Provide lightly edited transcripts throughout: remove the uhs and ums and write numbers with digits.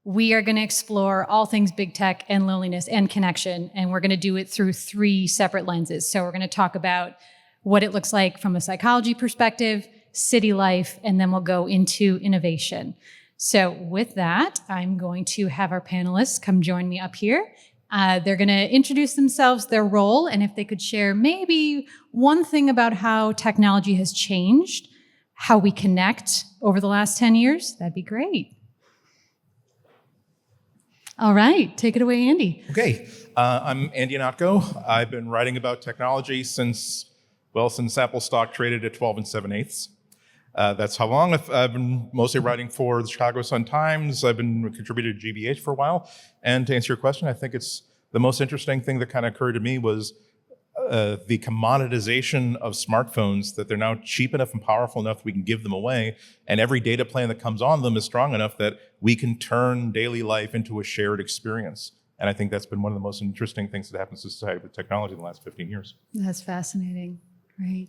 we are going to explore all things big tech and loneliness and connection, and we're going to do it through 3 separate lenses. So we're going to talk about what it looks like from a psychology perspective, city life, and then we'll go into innovation. So with that, I'm going to have our panelists come join me up here. They're going to introduce themselves, their role, and if they could share maybe one thing about how technology has changed, how we connect over the last 10 years, that'd be great. All right, take it away, Andy. Okay, I'm Andy Ihnatko. I've been writing about technology since Apple stock traded at 12 7/8. That's how long I've been mostly writing for the Chicago Sun-Times. I've been contributed to GBH for a while. And to answer your question, I think it's the most interesting thing that kind of occurred to me was the commoditization of smartphones, that they're now cheap enough and powerful enough we can give them away, and every data plan that comes on them is strong enough that we can turn daily life into a shared experience. And I think that's been one of the most interesting things that happens to society with technology in the last 15 years. That's fascinating. Great.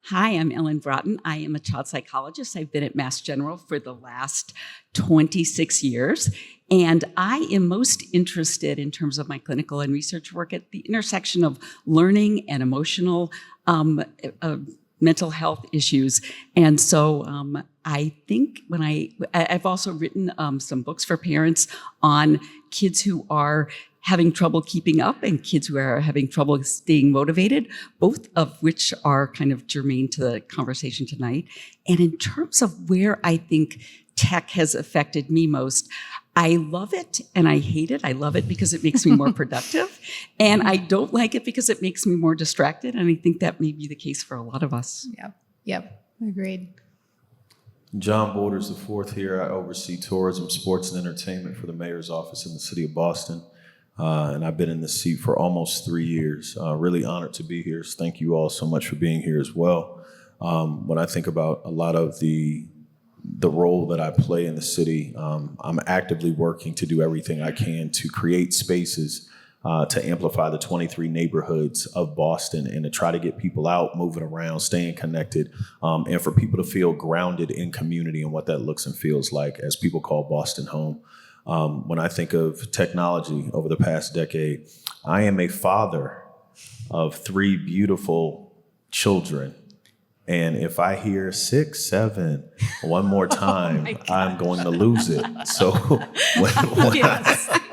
Hi, I'm Ellen Braaten. I am a child psychologist. I've been at Mass General for the last 26 years. And I am most interested in terms of my clinical and research work at the intersection of learning and emotional mental health issues. And so I think I've also written some books for parents on kids who are having trouble keeping up and kids who are having trouble staying motivated, both of which are kind of germane to the conversation tonight. And in terms of where I think tech has affected me most, I love it and I hate it. I love it because it makes me more productive, and I don't like it because it makes me more distracted. And I think that may be the case for a lot of us. Yep, agreed. John Borders IV here. I oversee tourism, sports, and entertainment for the mayor's office in the city of Boston. And I've been in this seat for almost 3 years. Really honored to be here. So thank you all so much for being here as well. When I think about a lot of the role that I play in the city, I'm actively working to do everything I can to create spaces to amplify the 23 neighborhoods of Boston and to try to get people out, moving around, staying connected, and for people to feel grounded in community and what that looks and feels like as people call Boston home. When I think of technology over the past decade, I am a father of 3 beautiful children. And if I hear 6, 7 one more time, I'm going to lose it. So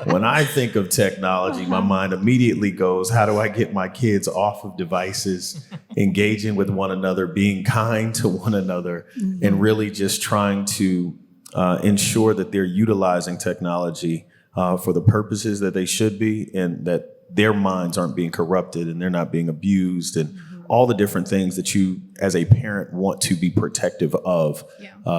when I think of technology, my mind immediately goes, how do I get my kids off of devices, engaging with one another, being kind to one another, and really just trying to ensure that they're utilizing technology for the purposes that they should be, and that their minds aren't being corrupted and they're not being abused, and all the different things that you as a parent want to be protective of.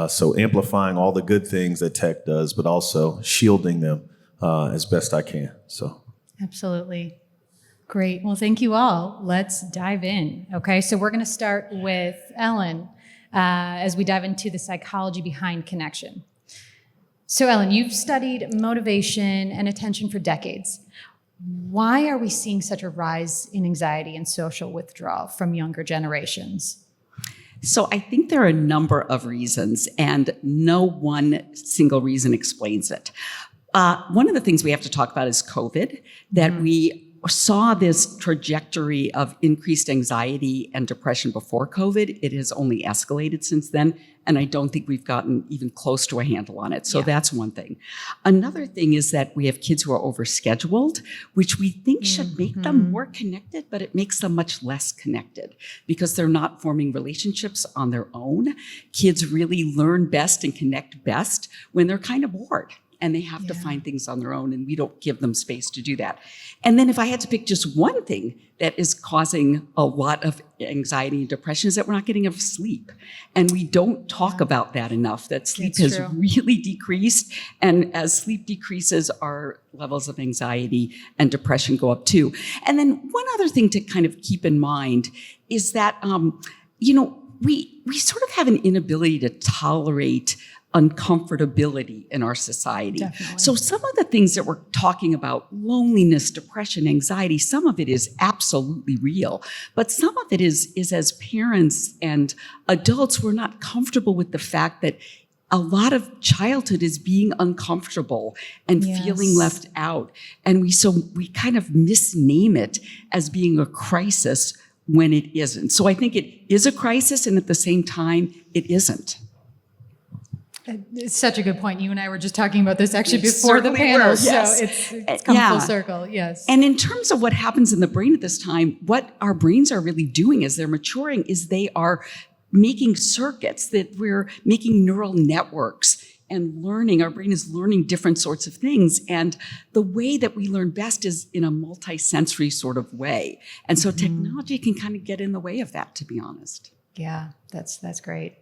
So amplifying all the good things that tech does, but also shielding them as best I can. So absolutely. Great. Well, thank you all. Let's dive in. Okay, so we're going to start with Ellen as we dive into the psychology behind connection. So Ellen, you've studied motivation and attention for decades. Why are we seeing such a rise in anxiety and social withdrawal from younger generations? So I think there are a number of reasons, and no one single reason explains it. One of the things we have to talk about is COVID, that we saw this trajectory of increased anxiety and depression before COVID. It has only escalated since then, and I don't think we've gotten even close to a handle on it. So that's one thing. Another thing is that we have kids who are overscheduled, which we think should make them more connected, but it makes them much less connected because they're not forming relationships on their own. Kids really learn best and connect best when they're kind of bored, and they have to find things on their own, and we don't give them space to do that. And then if I had to pick just one thing that is causing a lot of anxiety and depression is that we're not getting enough sleep. And we don't talk about that enough, that sleep has really decreased. And as sleep decreases, our levels of anxiety and depression go up too. And then one other thing to kind of keep in mind is that, we sort of have an inability to tolerate uncomfortability in our society. Definitely. So some of the things that we're talking about, loneliness, depression, anxiety, some of it is absolutely real, but some of it is as parents and adults, we're not comfortable with the fact that a lot of childhood is being uncomfortable and feeling left out. And we kind of misname it as being a crisis when it isn't. So I think it is a crisis, and at the same time, it isn't. It's such a good point. You and I were just talking about this actually We before the certainly panel, were, yes. so it's come full circle, yes. And in terms of what happens in the brain at this time, what our brains are really doing as they're maturing is they are making circuits, that we're making neural networks and learning. Our brain is learning different sorts of things. And the way that we learn best is in a multi-sensory sort of way. And so technology can kind of get in the way of that, to be honest. Yeah, that's great.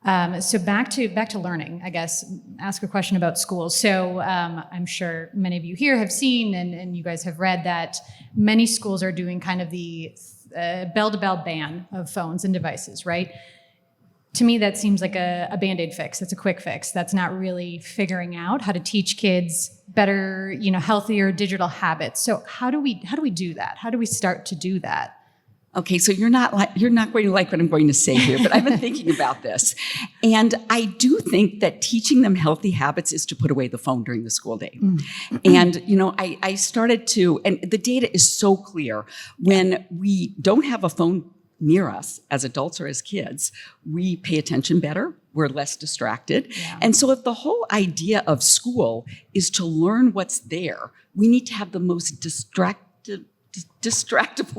So back to learning, I guess, ask a question about schools. So I'm sure many of you here have seen and you guys have read that many schools are doing kind of the bell-to-bell ban of phones and devices, right? To me, that seems like a Band-Aid fix. It's a quick fix. That's not really figuring out how to teach kids better, healthier digital habits. So how do we do that? How do we start to do that? Okay, so you're not going to like what I'm going to say here, but I've been thinking about this. And I do think that teaching them healthy habits is to put away the phone during the school day. And, I started to, and the data is so clear. When we don't have a phone near us as adults or as kids, we pay attention better. We're less distracted. Yeah. And so if the whole idea of school is to learn what's there, we need to have the most distractible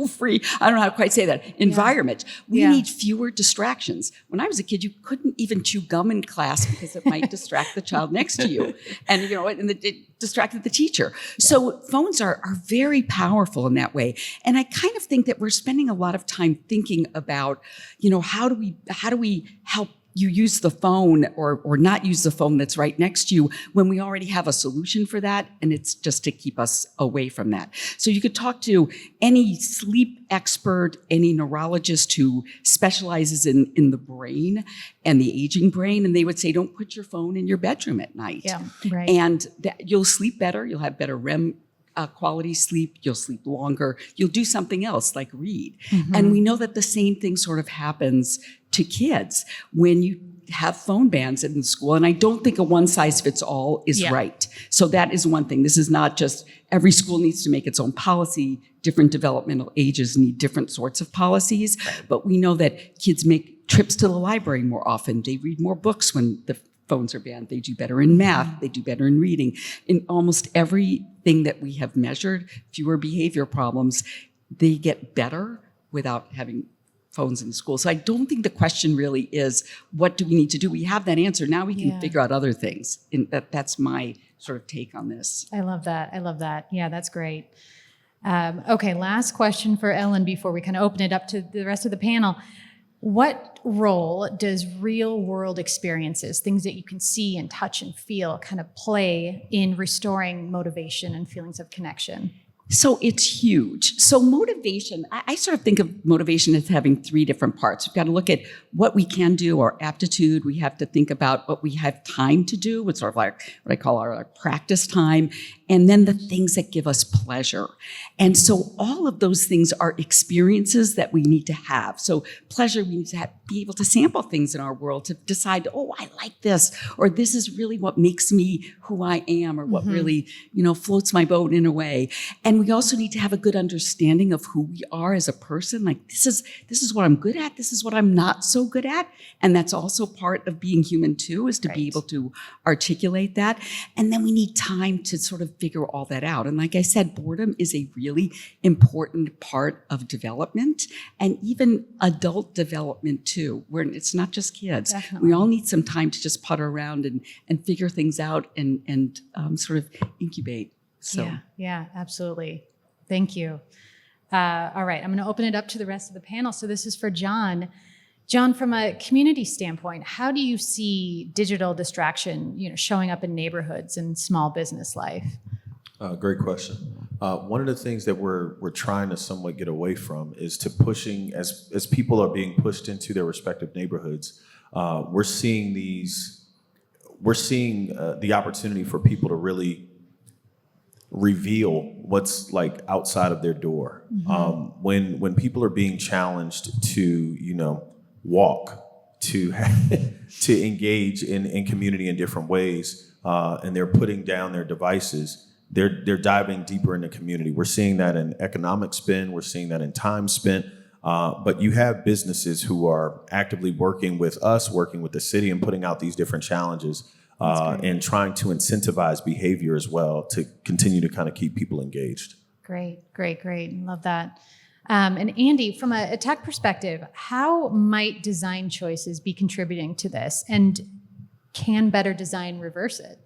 free, I don't know how to quite say that, environment. We need fewer distractions. When I was a kid, you couldn't even chew gum in class because it might distract the child next to you. And, it distracted the teacher. So phones are very powerful in that way. And I kind of think that we're spending a lot of time thinking about, how do we help you use the phone or not use the phone that's right next to you when we already have a solution for that, and it's just to keep us away from that. So you could talk to any sleep expert, any neurologist who specializes in the brain and the aging brain, and they would say, don't put your phone in your bedroom at night. Yeah, right. And you'll sleep better, you'll have better REM quality sleep, you'll sleep longer, you'll do something else like read. And we know that the same thing sort of happens to kids when you have phone bans in the school. And I don't think a one size fits all is right. So that is one thing. This is not just every school needs to make its own policy. Different developmental ages need different sorts of policies. But we know that kids make trips to the library more often. They read more books when the phones are banned. They do better in math. They do better in reading. In almost everything that we have measured, fewer behavior problems, they get better without having phones in the school. So I don't think the question really is, what do we need to do? We have that answer. Now we can figure out other things. And that's my sort of take on this. I love that. Yeah, that's great. Okay, last question for Ellen before we kind of open it up to the rest of the panel. What role does real world experiences, things that you can see and touch and feel, kind of play in restoring motivation and feelings of connection? So it's huge. So motivation, I sort of think of motivation as having three different parts. We've got to look at what we can do, our aptitude. We have to think about what we have time to do, what's sort of like what I call our practice time, and then the things that give us pleasure. And so all of those things are experiences that we need to have. So pleasure, we need to be able to sample things in our world to decide, oh, I like this, or this is really what makes me who I am, or what really, floats my boat in a way. And we also need to have a good understanding of who we are as a person. Like, this is what I'm good at. This is what I'm not so good at. And that's also part of being human too, is to be able to articulate that. And then we need time to sort of figure all that out. And like I said, boredom is a really important part of development, and even adult development too, where it's not just kids. Definitely. We all need some time to just putter around and figure things out and sort of incubate. So. Yeah, absolutely. Thank you. All right, I'm going to open it up to the rest of the panel. So this is for John. John, from a community standpoint, how do you see digital distraction, showing up in neighborhoods and small business life? Great question. One of the things that we're trying to somewhat get away from is to pushing, as people are being pushed into their respective neighborhoods, we're seeing the opportunity for people to really reveal what's like outside of their door. When people are being challenged to, walk to to engage in community in different ways, and they're putting down their devices. They're diving deeper into community. We're seeing that in economic spend. We're seeing that in time spent. But you have businesses who are actively working with us, working with the city, and putting out these different challenges and trying to incentivize behavior as well to continue to kind of keep people engaged. Great. Love that. And Andy, from a tech perspective, how might design choices be contributing to this? And can better design reverse it?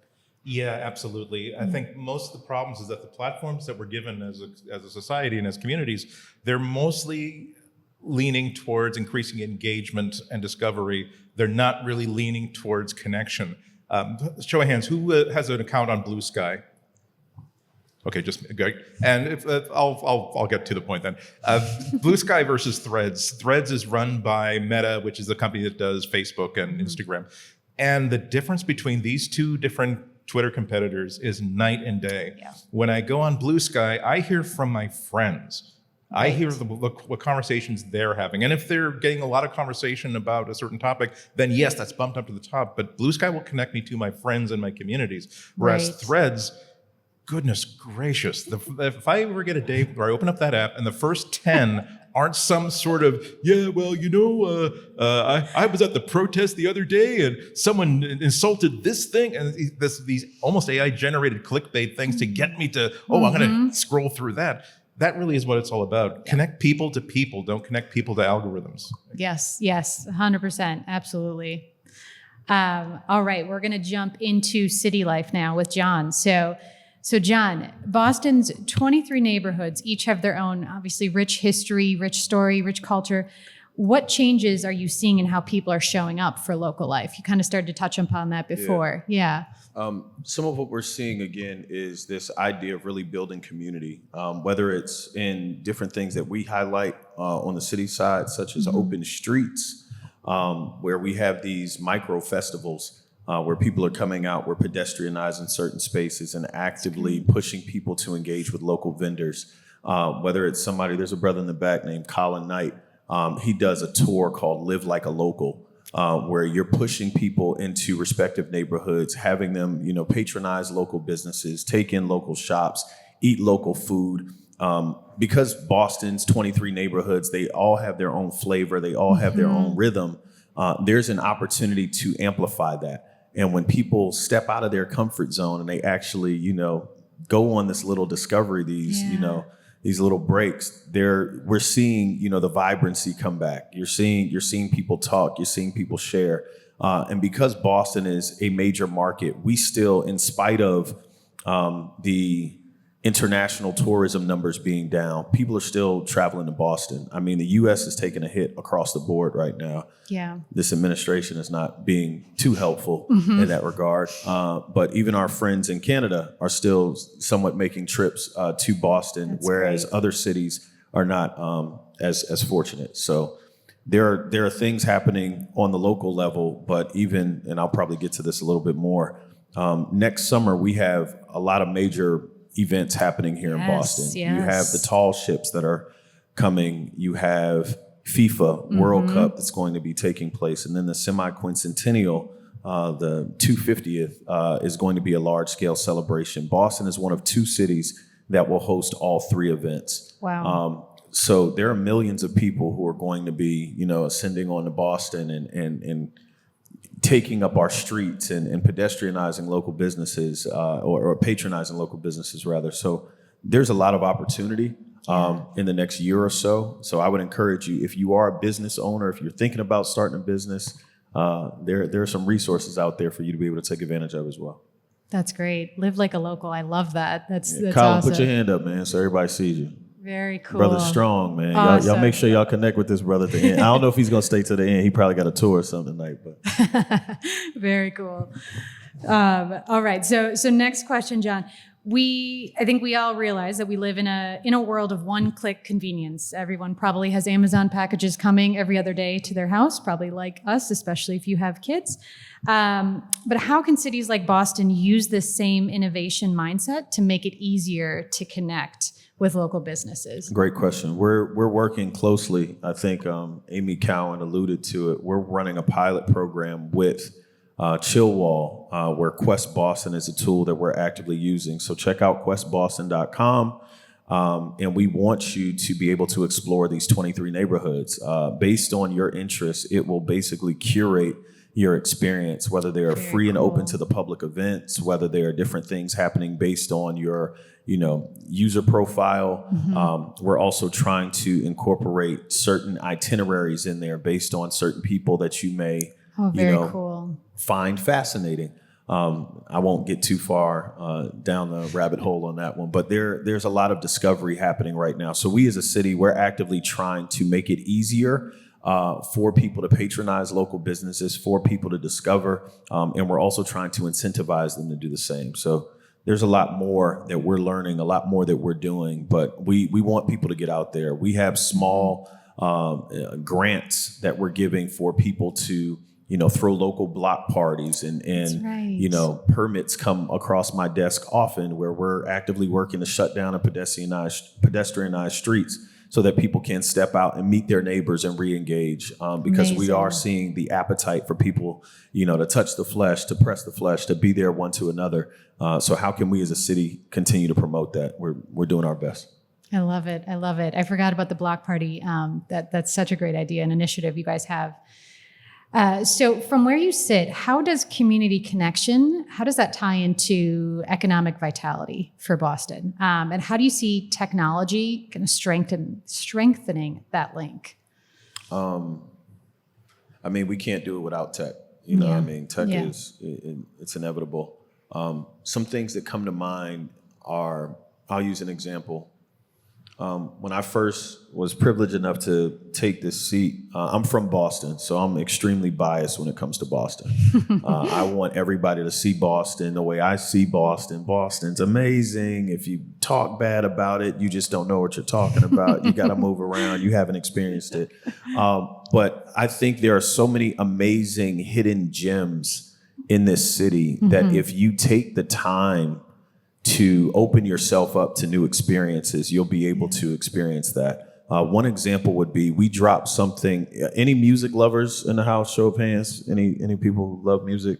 Yeah, absolutely. I think most of the problems is that the platforms that we're given as a society and as communities, they're mostly leaning towards increasing engagement and discovery. They're not really leaning towards connection. Show of hands, who has an account on Blue Sky? Okay, just great. And if, I'll get to the point then. Blue Sky versus Threads. Threads is run by Meta, which is the company that does Facebook and Instagram. And the difference between these two different Twitter competitors is night and day. Yeah. When I go on Blue Sky, I hear from my friends. I hear what conversations they're having. And if they're getting a lot of conversation about a certain topic, then yes, that's bumped up to the top. But Blue Sky will connect me to my friends and my communities. Whereas Threads, goodness gracious, if I ever get a day where I open up that app and the first 10 aren't some sort of, I was at the protest the other day and someone insulted this thing, and these almost AI-generated clickbait things to get me to, I'm going to scroll through that. That really is what it's all about. Yeah. Connect people to people, don't connect people to algorithms. Yes, 100%, absolutely. All right, we're going to jump into city life now with John. So John, Boston's 23 neighborhoods each have their own, obviously, rich history, rich story, rich culture. What changes are you seeing in how people are showing up for local life? You kind of started to touch upon that before. Yeah. Some of what we're seeing, again, is this idea of really building community, whether it's in different things that we highlight on the city side, such as open streets, where we have these micro festivals where people are coming out, we're pedestrianizing certain spaces and actively pushing people to engage with local vendors. Whether it's somebody, there's a brother in the back named Colin Knight. He does a tour called Live Like a Local, where you're pushing people into respective neighborhoods, having them, patronize local businesses, take in local shops, eat local food. Because Boston's 23 neighborhoods, they all have their own flavor, they all have their own rhythm. There's an opportunity to amplify that. And when people step out of their comfort zone and they actually, go on this little discovery, these little breaks, we're seeing, the vibrancy come back. You're seeing people talk, you're seeing people share. And because Boston is a major market, we still, in spite of the international tourism numbers being down, people are still traveling to Boston. I mean, the U.S. is taking a hit across the board right now. Yeah. This administration is not being too helpful in that regard. But even our friends in Canada are still somewhat making trips to Boston, That's whereas great. Other cities are not as fortunate. So there are things happening on the local level, but even, and I'll probably get to this a little bit more, next summer we have a lot of major events happening here in Boston. Yes. You have the tall ships that are coming. You have FIFA World Cup that's going to be taking place. And then the semi-quincentennial, the 250th, is going to be a large-scale celebration. Boston is one of 2 cities that will host all 3 events. Wow. So there are millions of people who are going to be, ascending on to Boston and taking up our streets and pedestrianizing local businesses or patronizing local businesses, rather. So there's a lot of opportunity in the next year or so. So I would encourage you, if you are a business owner, if you're thinking about starting a business, there are some resources out there for you to be able to take advantage of as well. That's great. Live like a local. I love that. That's Colin, awesome. Put your hand up, man, so everybody sees you. Very cool. Brother's strong, man. Awesome. Y'all make sure y'all connect with this brother at the end. I don't know if he's going to stay to the end. He probably got a tour or something tonight. But very cool. All right. So next question, John. I think we all realize that we live in a world of one-click convenience. Everyone probably has Amazon packages coming every other day to their house, probably like us, especially if you have kids. But how can cities like Boston use this same innovation mindset to make it easier to connect with local businesses? Great question. We're working closely. I think Amy Cowan alluded to it. We're running a pilot program with Chillwall, where Quest Boston is a tool that we're actively using. So check out questboston.com. And we want you to be able to explore these 23 neighborhoods. Based on your interests, it will basically curate your experience, whether they are Very free and open cool. to the public events, whether there are different things happening based on your, user profile. We're also trying to incorporate certain itineraries in there based on certain people that you may, Oh, very cool. find fascinating. I won't get too far down the rabbit hole on that one, but there's a lot of discovery happening right now. So we as a city, we're actively trying to make it easier for people to patronize local businesses, for people to discover, and we're also trying to incentivize them to do the same. So there's a lot more that we're learning, a lot more that we're doing, but we want people to get out there. We have small grants that we're giving for people to throw local block parties and right. Permits come across my desk often where we're actively working to shut down and pedestrianized streets so that people can step out and meet their neighbors and re-engage because we are seeing the appetite for people, to touch the flesh, to press the flesh, to be there one to another. So how can we as a city continue to promote that? We're doing our best. I love it. I love it. I forgot about the block party. That's such a great idea and initiative you guys have. So from where you sit, how does community connection, how does that tie into economic vitality for Boston? And how do you see technology kind of strengthening that link? We can't do it without tech. Tech it's inevitable. Some things that come to mind are, I'll use an example. When I first was privileged enough to take this seat, I'm from Boston, so I'm extremely biased when it comes to Boston. I want everybody to see Boston the way I see Boston. Boston's amazing. If you talk bad about it, you just don't know what you're talking about. You got to move around. You haven't experienced it. But I think there are so many amazing hidden gems in this city that if you take the time to open yourself up to new experiences, you'll be able to experience that. One example would be we dropped something. Any music lovers in the house? Show of hands. Any people who love music?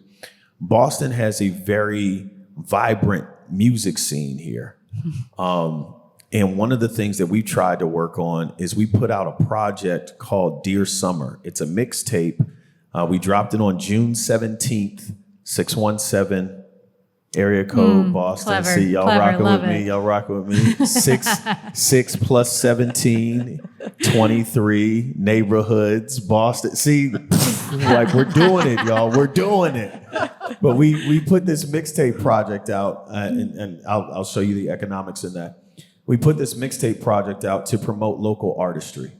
Boston has a very vibrant music scene here. And one of the things that we tried to work on is we put out a project called Dear Summer. It's a mixtape. We dropped it on June 17th, 617. Area code, Boston. Clever, See, y'all clever, rocking love with me. it. Y'all rocking with me. 6 plus 17, 23 neighborhoods, Boston. See, like we're doing it, y'all. We're doing it. But we put this mixtape project out, and I'll show you the economics in that. We put this mixtape project out to promote local artistry.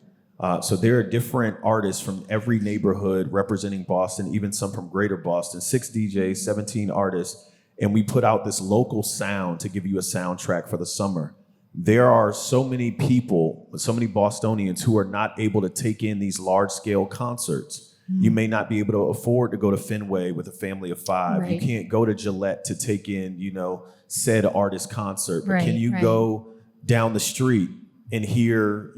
So there are different artists from every neighborhood representing Boston, even some from greater Boston, 6 DJs, 17 artists. And we put out this local sound to give you a soundtrack for the summer. There are so many people, so many Bostonians who are not able to take in these large-scale concerts. You may not be able to afford to go to Fenway with a family of 5. Right. You can't go to Gillette to take in, said artist concert. But Right, can you right. go down the street and hear,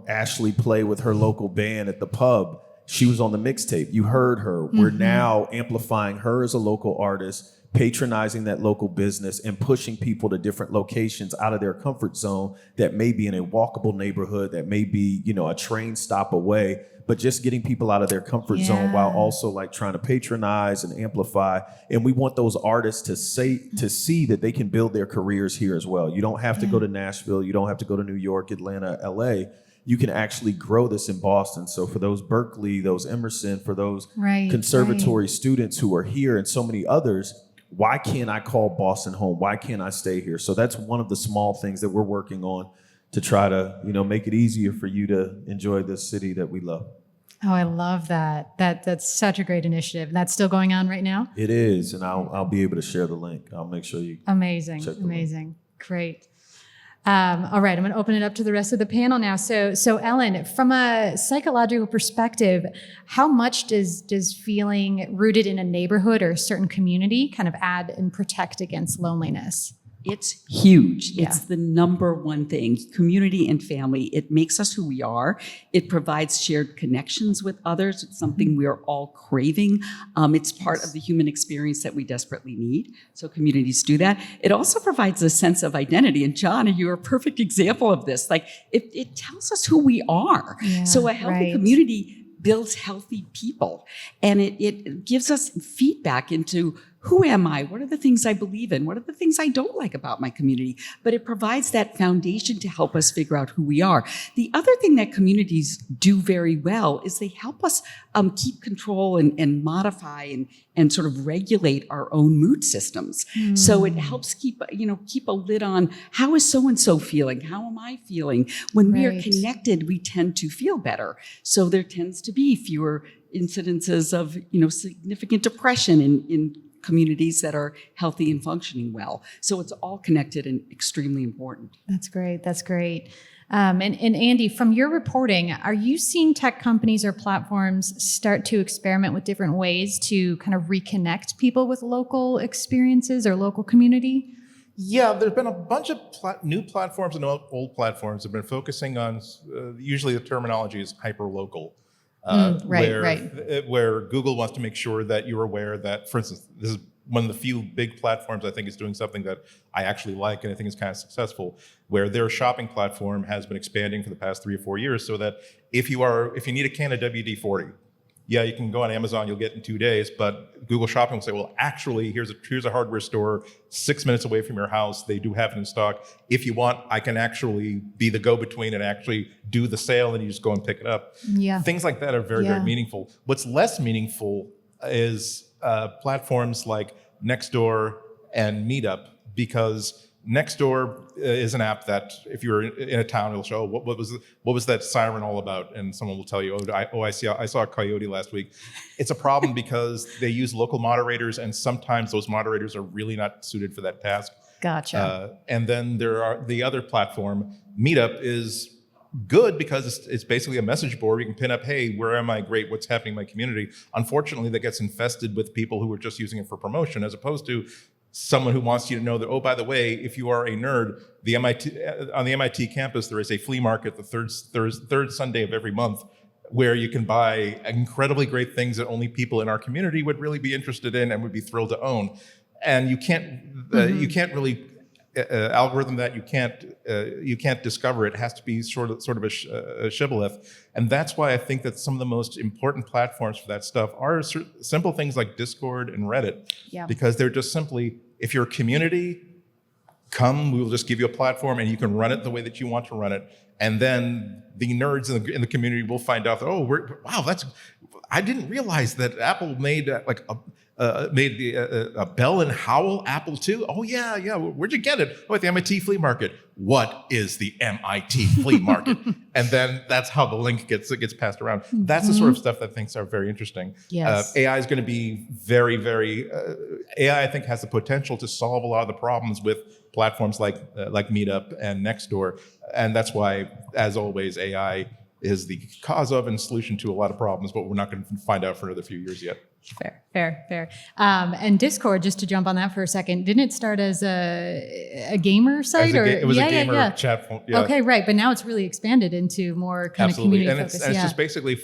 Ashley play with her local band at the pub? She was on the mixtape. You heard her. We're now amplifying her as a local artist, patronizing that local business and pushing people to different locations out of their comfort zone that may be in a walkable neighborhood, that may be, a train stop away, but just getting people out of their comfort zone while also like trying to patronize and amplify. And we want those artists to see that they can build their careers here as well. You don't have to go to Nashville. You don't have to go to New York, Atlanta, LA. You can actually grow this in Boston. So for those Berkeley, those Emerson, for those conservatory students who are here and so many others, why can't I call Boston home? Why can't I stay here? So that's one of the small things that we're working on to try to, make it easier for you to enjoy this city that we love. Oh, I love that. That's such a great initiative. And that's still going on right now? It is, and I'll be able to share the link. I'll make sure you Amazing. check the link. Great. All right, I'm going to open it up to the rest of the panel now. So Ellen, from a psychological perspective, how much does feeling rooted in a neighborhood or a certain community kind of add and protect against loneliness? It's huge. Yeah. It's the number one thing. Community and family. It makes us who we are. It provides shared connections with others. It's something we are all craving. It's part of the human experience that we desperately need. So communities do that. It also provides a sense of identity. And John, you're a perfect example of this. Like it tells us who we are. Yeah, So a healthy right. community builds healthy people. And it gives us feedback into who am I? What are the things I believe in? What are the things I don't like about my community? But it provides that foundation to help us figure out who we are. The other thing that communities do very well is they help us keep control and modify and sort of regulate our own mood systems. So it helps keep a lid on how is so-and-so feeling? How am I feeling? When we are Right. connected, we tend to feel better. So there tends to be fewer incidences of, significant depression in communities that are healthy and functioning well. So it's all connected and extremely important. That's great. That's great. And Andy, from your reporting, are you seeing tech companies or platforms start to experiment with different ways to kind of reconnect people with local experiences or local community? Yeah, there's been a bunch of new platforms and old platforms have been focusing on, usually the terminology is hyper-local. Where Google wants to make sure that you're aware that, for instance, this is one of the few big platforms I think is doing something that I actually like and I think is kind of successful, where their shopping platform has been expanding for the past 3 or 4 years so that if you need a can of WD-40, yeah, you can go on Amazon, you'll get it in 2 days, but Google Shopping will say, well, actually, here's a hardware store 6 minutes away from your house. They do have it in stock. If you want, I can actually be the go-between and actually do the sale, and you just go and pick it up. Yeah. Things like that are very, very meaningful. What's less meaningful is platforms like Nextdoor and Meetup, because Nextdoor is an app that if you're in a town, it'll show what was that siren all about, and someone will tell you, I saw a coyote last week. It's a problem because they use local moderators, and sometimes those moderators are really not suited for that task. Gotcha. And then there are the other platform, Meetup, is good because it's basically a message board. You can pin up, hey, where am I? Great, what's happening in my community? Unfortunately, that gets infested with people who are just using it for promotion, as opposed to someone who wants you to know that, oh, by the way, if you are a nerd, on the MIT campus, there is a flea market the third Sunday of every month where you can buy incredibly great things that only people in our community would really be interested in and would be thrilled to own. And you can't really algorithm that. You can't discover it. It has to be sort of a shibboleth. And that's why I think that some of the most important platforms for that stuff are simple things like Discord and Reddit, because they're just simply, if you're a community, come, we will just give you a platform and you can run it the way that you want to run it. And then the nerds in the community will find out that, I didn't realize that Apple made a Bell and Howell Apple II. Oh yeah, where'd you get it? Oh, at the MIT flea market. What is the MIT flea market? And then that's how the link gets passed around. That's the sort of stuff that I think are very interesting. Yes. AI is going to be very, very. AI, I think, has the potential to solve a lot of the problems with platforms like Meetup and Nextdoor, and that's why, as always, AI is the cause of and solution to a lot of problems. But we're not going to find out for another few years yet. Fair. And Discord, just to jump on that for a second, didn't it start as a gamer site? It was a gamer chat phone. Yeah. Okay, right. But now it's really expanded into more kind of community focus. And it's just basically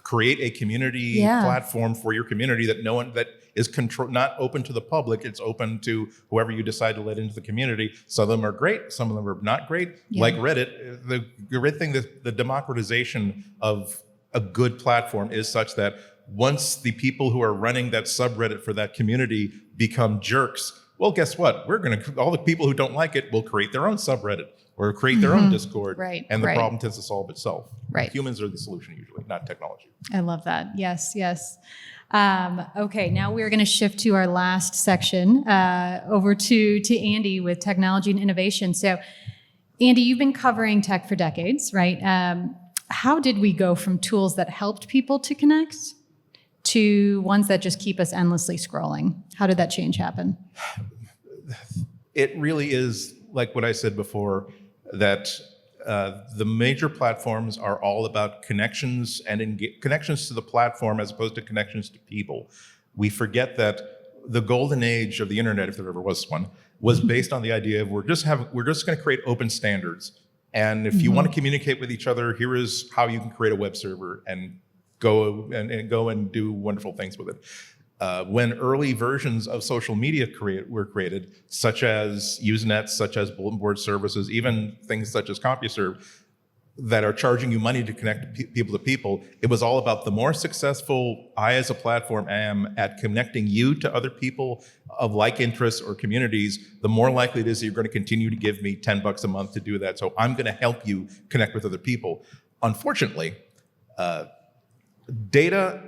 create a community platform for your community that is not open to the public. It's open to whoever you decide to let into the community. Some of them are great. Some of them are not great. Like Reddit, the great thing, the democratization of a good platform is such that once the people who are running that subreddit for that community become jerks, well, guess what? All the people who don't like it will create their own subreddit or create their own Discord. Right. And the problem tends to solve itself. Right. Humans are the solution usually, not technology. I love that. Yes. Okay, now we're going to shift to our last section, over to Andy with technology and innovation. So, Andy, you've been covering tech for decades, right? How did we go from tools that helped people to connect to ones that just keep us endlessly scrolling? How did that change happen? It really is like what I said before, that the major platforms are all about connections and connections to the platform as opposed to connections to people. We forget that the golden age of the internet, if there ever was one, was based on the idea of we're just going to create open standards. And if you want to communicate with each other, here is how you can create a web server and go and do wonderful things with it. When early versions of social media were created, such as Usenet, such as bulletin board services, even things such as CompuServe, that are charging you money to connect people to people, it was all about the more successful I as a platform am at connecting you to other people of like interests or communities, the more likely it is that you're going to continue to give me $10 a month to do that. So I'm going to help you connect with other people. Unfortunately, data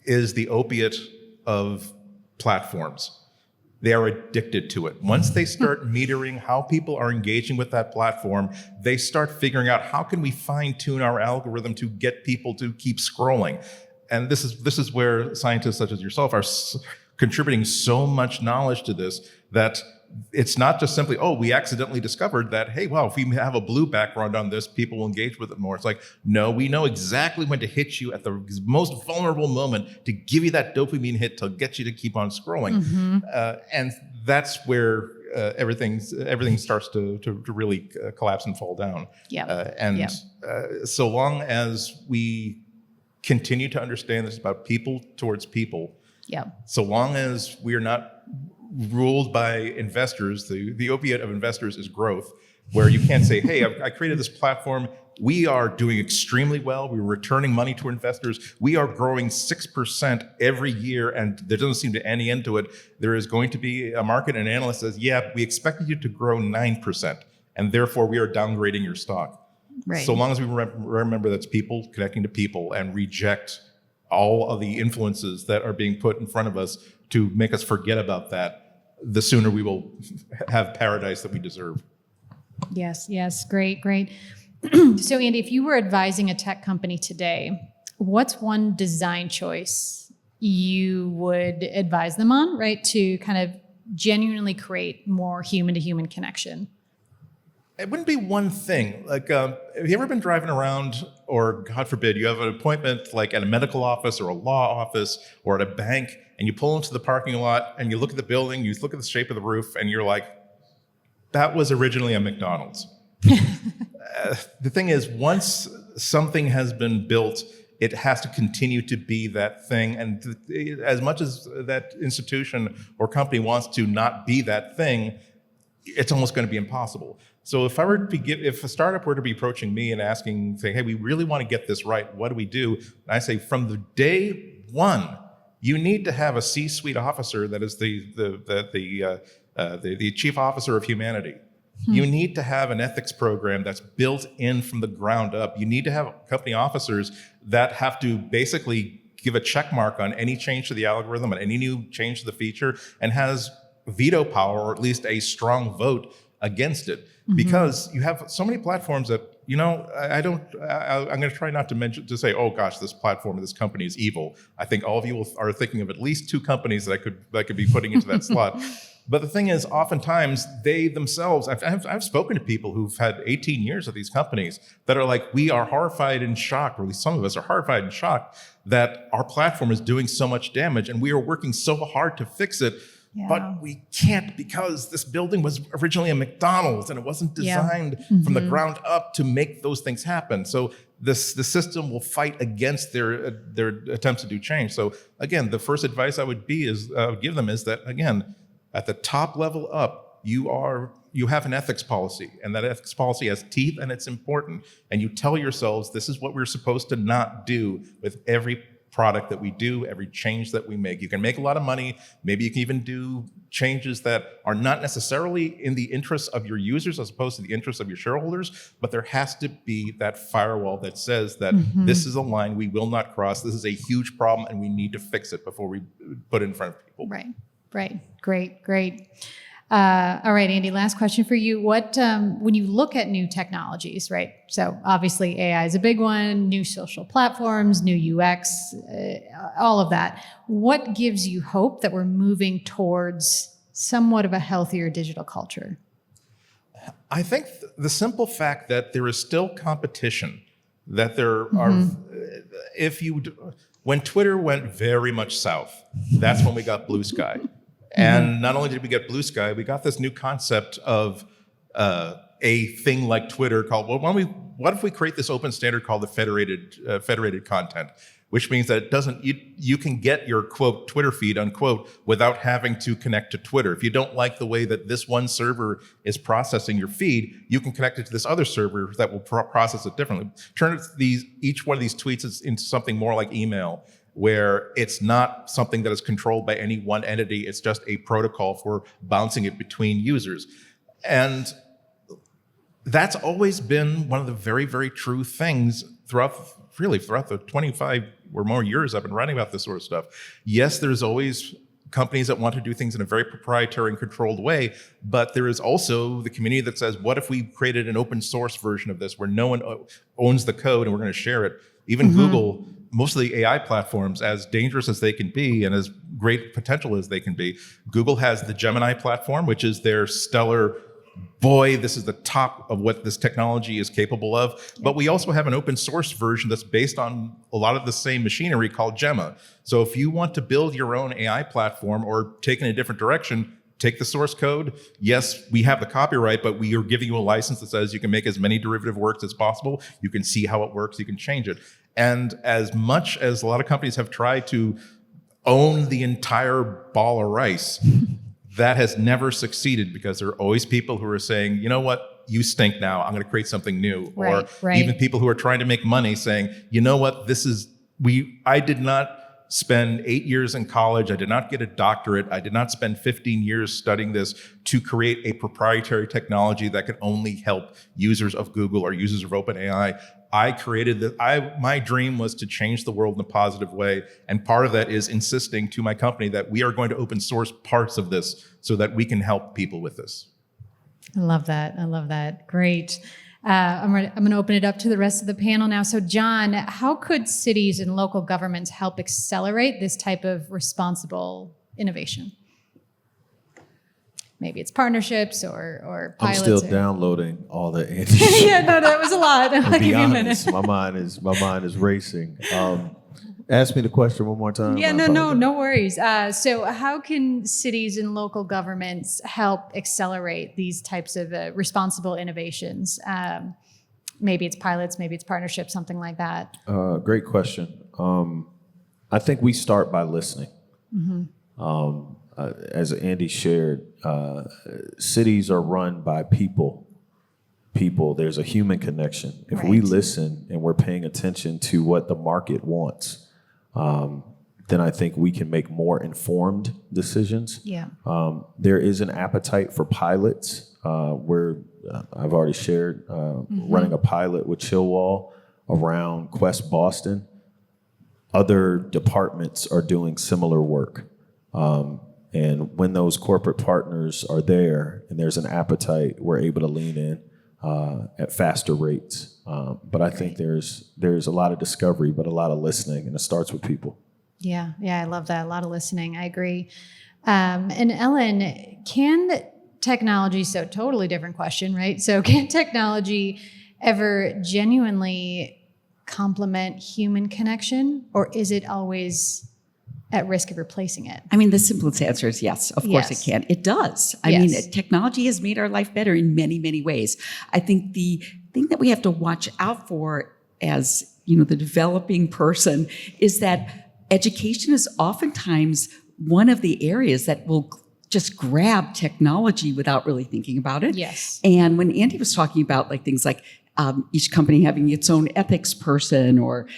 is the opiate of platforms. They are addicted to it. Once they start metering how people are engaging with that platform, they start figuring out how can we fine-tune our algorithm to get people to keep scrolling. And this is where scientists such as yourself are contributing so much knowledge to this, that it's not just simply, oh, we accidentally discovered that, hey, well, if we have a blue background on this, people will engage with it more. It's like, no, we know exactly when to hit you at the most vulnerable moment to give you that dopamine hit to get you to keep on scrolling. And that's where everything starts to really collapse and fall down. So long as we continue to understand this is about people towards people, so long as we are not ruled by investors, the opiate of investors is growth, where you can't say, hey, I created this platform, we are doing extremely well, we're returning money to investors, we are growing 6% every year, and there doesn't seem to any end to it. There is going to be a market, and an analyst says, yeah, we expected you to grow 9%, and therefore we are downgrading your stock. Right. So long as we remember that's people connecting to people and reject all of the influences that are being put in front of us to make us forget about that, the sooner we will have paradise that we deserve. Yes, great. So Andy, if you were advising a tech company today, what's one design choice you would advise them on, right, to kind of genuinely create more human-to-human connection? It wouldn't be one thing. Like, have you ever been driving around, or God forbid, you have an appointment like at a medical office or a law office or at a bank, and you pull into the parking lot and you look at the building, you look at the shape of the roof, and you're like, that was originally a McDonald's. The thing is, once something has been built, it has to continue to be that thing. And as much as that institution or company wants to not be that thing, it's almost going to be impossible. So if a startup were to be approaching me and saying, hey, we really want to get this right, what do we do? And I say, from the day one, you need to have a C-suite officer that is the chief officer of humanity. You need to have an ethics program that's built in from the ground up. You need to have company officers that have to basically give a check mark on any change to the algorithm and any new change to the feature, and has veto power, or at least a strong vote against it. Because you have so many platforms that, I'm going to try not to say, oh gosh, this platform, this company is evil. I think all of you are thinking of at least two companies that I could be putting into that slot. But the thing is, oftentimes they themselves, I've spoken to people who've had 18 years at these companies that are like, we are horrified and shocked, or at least some of us are horrified and shocked that our platform is doing so much damage, and we are working so hard to fix it. But we can't, because this building was originally a McDonald's and it wasn't designed from the ground up to make those things happen. So the system will fight against their attempts to do change. So again, the first advice I would give them is that, again, at the top level up, you have an ethics policy, and that ethics policy has teeth and it's important. And you tell yourselves, this is what we're supposed to not do with every product that we do, every change that we make. You can make a lot of money. Maybe you can even do changes that are not necessarily in the interests of your users as opposed to the interests of your shareholders, but there has to be that firewall that says that this is a line we will not cross. This is a huge problem and we need to fix it before we put it in front of people. Right. Great. All right, Andy, last question for you. What, when you look at new technologies, right? So obviously AI is a big one, new social platforms, new UX, all of that. What gives you hope that we're moving towards somewhat of a healthier digital culture? I think the simple fact that there is still competition, that there are, when Twitter went very much south, that's when we got blue sky. And not only did we get blue sky, we got this new concept of a thing like Twitter called, well, what if we create this open standard called the federated content, which means that it doesn't, you can get your quote Twitter feed unquote without having to connect to Twitter. If you don't like the way that this one server is processing your feed, you can connect it to this other server that will process it differently. Turn each one of these tweets into something more like email, where it's not something that is controlled by any one entity. It's just a protocol for bouncing it between users. And that's always been one of the very, very true things throughout the 25 or more years I've been writing about this sort of stuff. Yes, there's always companies that want to do things in a very proprietary and controlled way, but there is also the community that says, what if we created an open source version of this where no one owns the code and we're going to share it? Even Google, most of the AI platforms, as dangerous as they can be and as great potential as they can be, Google has the Gemini platform, which is their stellar, boy, this is the top of what this technology is capable of. But we also have an open source version that's based on a lot of the same machinery called Gemma. So if you want to build your own AI platform or take in a different direction, take the source code. Yes, we have the copyright, but we are giving you a license that says you can make as many derivative works as possible. You can see how it works. You can change it. And as much as a lot of companies have tried to own the entire ball of rice, that has never succeeded, because there are always people who are saying, you know what, you stink now, I'm going to create something new. Right. Even people who are trying to make money saying, you know what, I did not spend 8 years in college, I did not get a doctorate, I did not spend 15 years studying this to create a proprietary technology that could only help users of Google or users of OpenAI. I created my dream was to change the world in a positive way. And part of that is insisting to my company that we are going to open source parts of this so that we can help people with this. I love that. Great. I'm going to open it up to the rest of the panel now. So John, how could cities and local governments help accelerate this type of responsible innovation? Maybe it's partnerships or pilots. I'm still downloading all the Andy. Yeah, no, that was a lot. I'll give you a minute. My mind is racing. Ask me the question one more time. Yeah, no worries. So how can cities and local governments help accelerate these types of responsible innovations? Maybe it's pilots, maybe it's partnerships, something like that. Great question. I think we start by listening. As Andy shared, cities are run by people. There's a human connection. If we listen and we're paying attention to what the market wants, then I think we can make more informed decisions. Yeah. There is an appetite for pilots. I've already shared running a pilot with Chilwell around Quest Boston. Other departments are doing similar work. And when those corporate partners are there and there's an appetite, we're able to lean in at faster rates. But I think there's a lot of discovery, but a lot of listening, and it starts with people. Yeah, I love that. A lot of listening. I agree. And Ellen, can technology, so totally different question, right? So can technology ever genuinely complement human connection, or is it always at risk of replacing it? I mean, the simplest answer is yes. Of course it can. It does. I mean, technology has made our life better in many, many ways. I think the thing that we have to watch out for as, the developing person is that education is oftentimes one of the areas that will just grab technology without really thinking about it. Yes. And when Andy was talking about things like each company having its own ethics person, or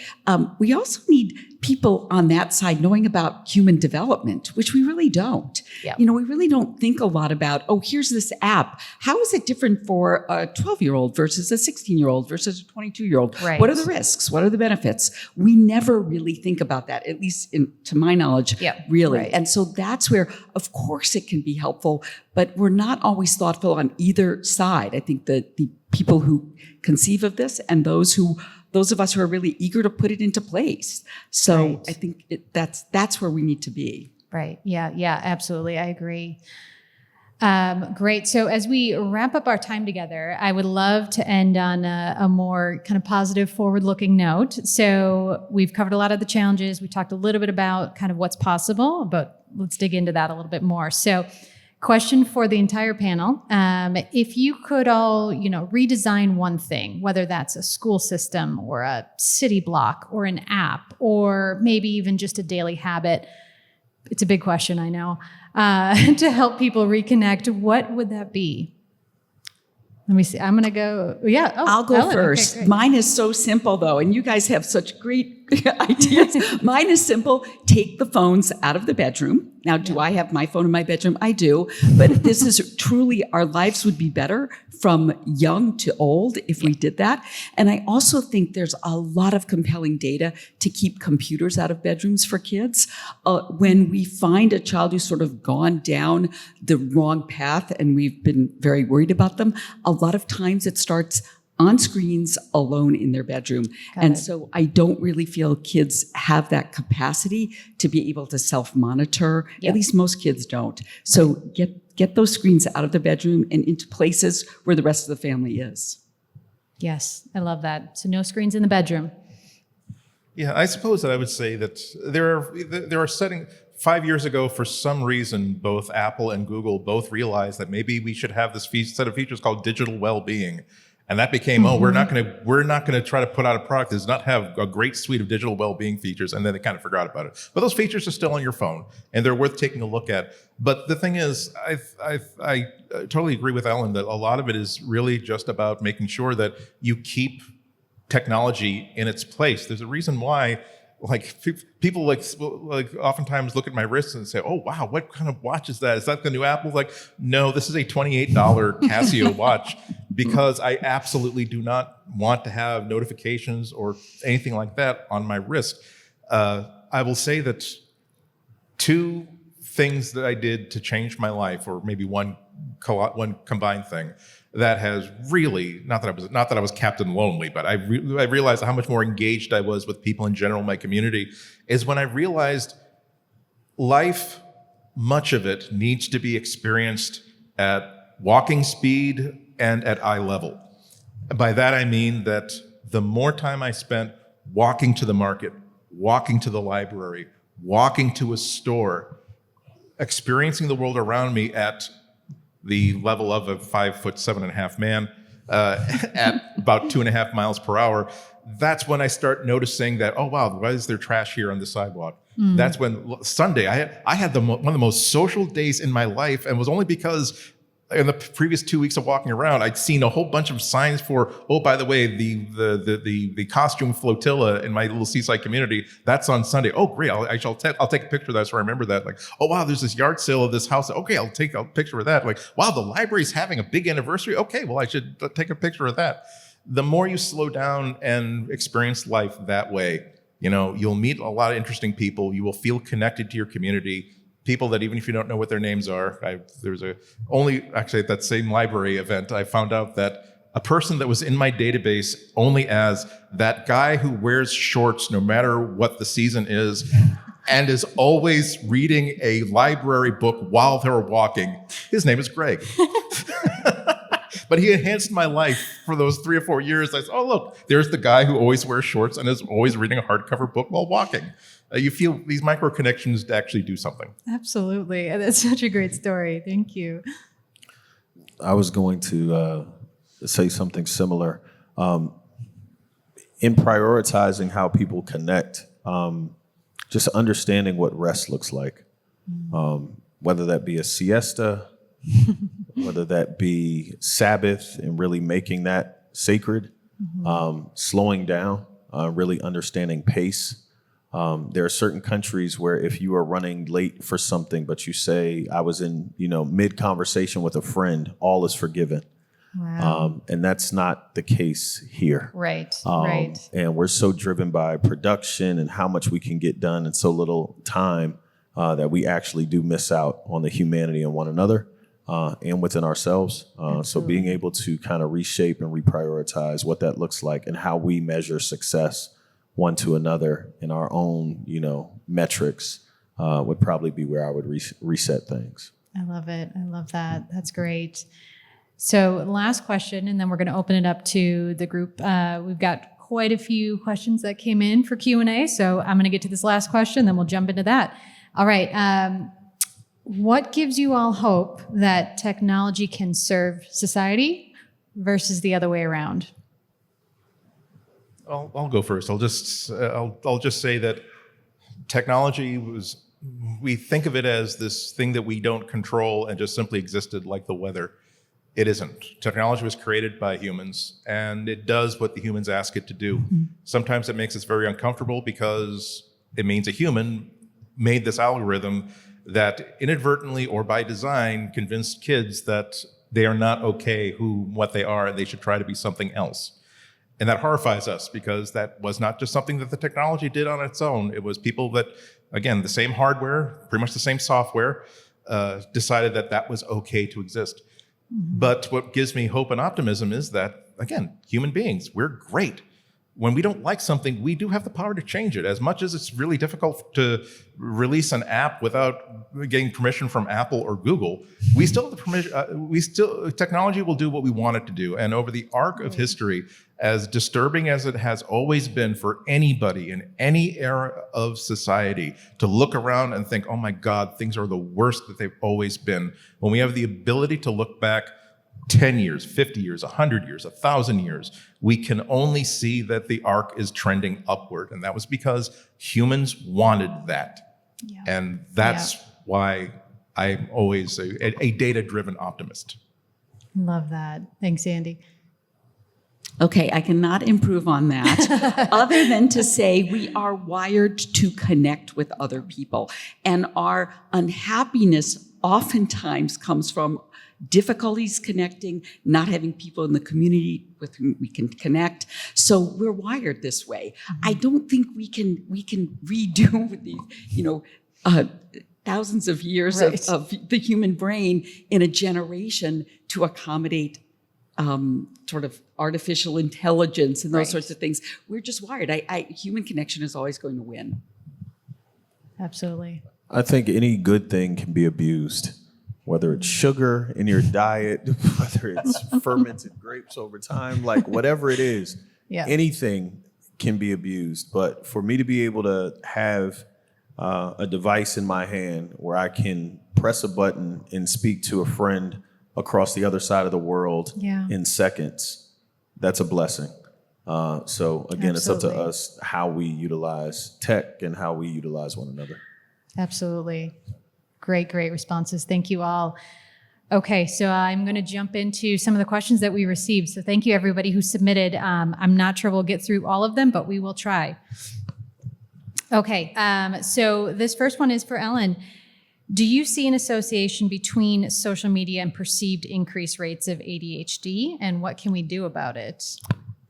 we also need people on that side knowing about human development, which we really don't. Yep. We really don't think a lot about, here's this app. How is it different for a 12-year-old versus a 16-year-old versus a 22-year-old? Right. What are the risks? What are the benefits? We never really think about that, at least to my knowledge, really. Right. And so that's where, of course, it can be helpful, but we're not always thoughtful on either side. I think that the people who conceive of this and those of us who are really eager to put it into place. So I think that's where we need to be. Right. Yeah, absolutely. I agree. Great. So as we wrap up our time together, I would love to end on a more kind of positive, forward-looking note. So we've covered a lot of the challenges. We talked a little bit about kind of what's possible, but let's dig into that a little bit more. So question for the entire panel. If you could all, redesign one thing, whether that's a school system or a city block or an app, or maybe even just a daily habit, it's a big question, I know, to help people reconnect, what would that be? Let me see. I'm going to go. Yeah. Oh, I'll go Ellen. first. Okay, great. Mine is so simple, though, and you guys have such great ideas. Mine is simple. Take the phones out of the bedroom. Now, do I have my phone in my bedroom? I do. But this is truly, our lives would be better from young to old if we did that. And I also think there's a lot of compelling data to keep computers out of bedrooms for kids. When we find a child who's sort of gone down the wrong path and we've been very worried about them, a lot of times it starts on screens alone in their bedroom. So I don't really feel kids have that capacity to be able to self-monitor. At least most kids don't. So get those screens out of the bedroom and into places where the rest of the family is. Yes, I love that. So no screens in the bedroom. Yeah, I suppose that I would say that there are settings. 5 years ago, for some reason, both Apple and Google both realized that maybe we should have this set of features called digital well-being. And that became, we're not going to try to put out a product that does not have a great suite of digital well-being features, and then they kind of forgot about it. But those features are still on your phone, and they're worth taking a look at. But the thing is, I totally agree with Ellen that a lot of it is really just about making sure that you keep technology in its place. There's a reason why, people like oftentimes look at my wrists and say, "Oh wow, what kind of watch is that? Is that the new Apple?" Like, no, this is a $28 Casio watch, because I absolutely do not want to have notifications or anything like that on my wrist. I will say that 2 things that I did to change my life, or maybe one combined thing, that has really, not that I was Captain Lonely, but I realized how much more engaged I was with people in general in my community, is when I realized life, much of it needs to be experienced at walking speed and at eye level. By that I mean that the more time I spent walking to the market, walking to the library, walking to a store, experiencing the world around me at the level of a 5'7.5" man, at about 2.5 miles per hour, that's when I start noticing that, oh wow, why is there trash here on the sidewalk? That's when Sunday, I had one of the most social days in my life, and it was only because in the previous 2 weeks of walking around, I'd seen a whole bunch of signs for, oh, by the way, the costume flotilla in my little seaside community, that's on Sunday. Oh, great! I'll take a picture of that so I remember that. Like, oh wow, there's this yard sale of this house. Okay, I'll take a picture of that. Like, wow, the library's having a big anniversary. Okay, well, I should take a picture of that. The more you slow down and experience life that way, you'll meet a lot of interesting people. You will feel connected to your community. People that even if you don't know what their names are, there's actually at that same library event, I found out that a person that was in my database only as that guy who wears shorts no matter what the season is and is always reading a library book while they're walking. His name is Greg. But he enhanced my life for those 3 or 4 years. I said, oh, look, there's the guy who always wears shorts and is always reading a hardcover book while walking. You feel these micro connections actually do something. Absolutely. That's such a great story. Thank you. I was going to say something similar. In prioritizing how people connect, just understanding what rest looks like, whether that be a siesta, whether that be Sabbath and really making that sacred, slowing down, really understanding pace. There are certain countries where if you are running late for something, but you say, I was in, mid-conversation with a friend, all is forgiven. Wow. And that's not the case here. Right. And we're so driven by production and how much we can get done in so little time that we actually do miss out on the humanity in one another and within ourselves. So being able to kind of reshape and reprioritize what that looks like and how we measure success one to another in our own, metrics would probably be where I would reset things. I love it. I love that. That's great. So last question, and then we're going to open it up to the group. We've got quite a few questions that came in for Q&A. So I'm going to get to this last question, then we'll jump into that. All right. What gives you all hope that technology can serve society versus the other way around? I'll go first. I'll just say that technology we think of it as this thing that we don't control and just simply existed like the weather. It isn't. Technology was created by humans, and it does what the humans ask it to do. Mm-hmm. Sometimes it makes us very uncomfortable because it means a human made this algorithm that inadvertently or by design convinced kids that they are not okay what they are, and they should try to be something else. And that horrifies us because that was not just something that the technology did on its own. It was people that, again, the same hardware, pretty much the same software, decided that was okay to exist. Mm-hmm. But what gives me hope and optimism is that, again, human beings, we're great. When we don't like something, we do have the power to change it. As much as it's really difficult to release an app without getting permission from Apple or Google, we still have the permission. Technology will do what we want it to do. And over the arc of history, as disturbing as it has always been for anybody in any era of society to look around and think, oh my God, things are the worst that they've always been. When we have the ability to look back 10 years, 50 years, 100 years, 1,000 years, we can only see that the arc is trending upward. And that was because humans wanted that. Yeah. And that's why I'm always a data-driven optimist. Love that. Thanks, Andy. Okay, I cannot improve on that other than to say we are wired to connect with other people. And our unhappiness oftentimes comes from difficulties connecting, not having people in the community with whom we can connect. So we're wired this way. Mm-hmm. I don't think we can redo these, thousands of years of the human brain in a generation to accommodate sort of artificial intelligence and those sorts of things. We're just wired. Human connection is always going to win. Absolutely. I think any good thing can be abused. Whether it's sugar in your diet, whether it's fermented grapes over time, like whatever it is, anything can be abused. But for me to be able to have a device in my hand where I can press a button and speak to a friend across the other side of the world in seconds, that's a blessing. So again, It's up to us how we utilize tech and how we utilize one another. Absolutely. Great responses. Thank you all. Okay, so I'm going to jump into some of the questions that we received. So thank you, everybody who submitted. I'm not sure we'll get through all of them, but we will try. Okay, so this first one is for Ellen. Do you see an association between social media and perceived increased rates of ADHD, and what can we do about it?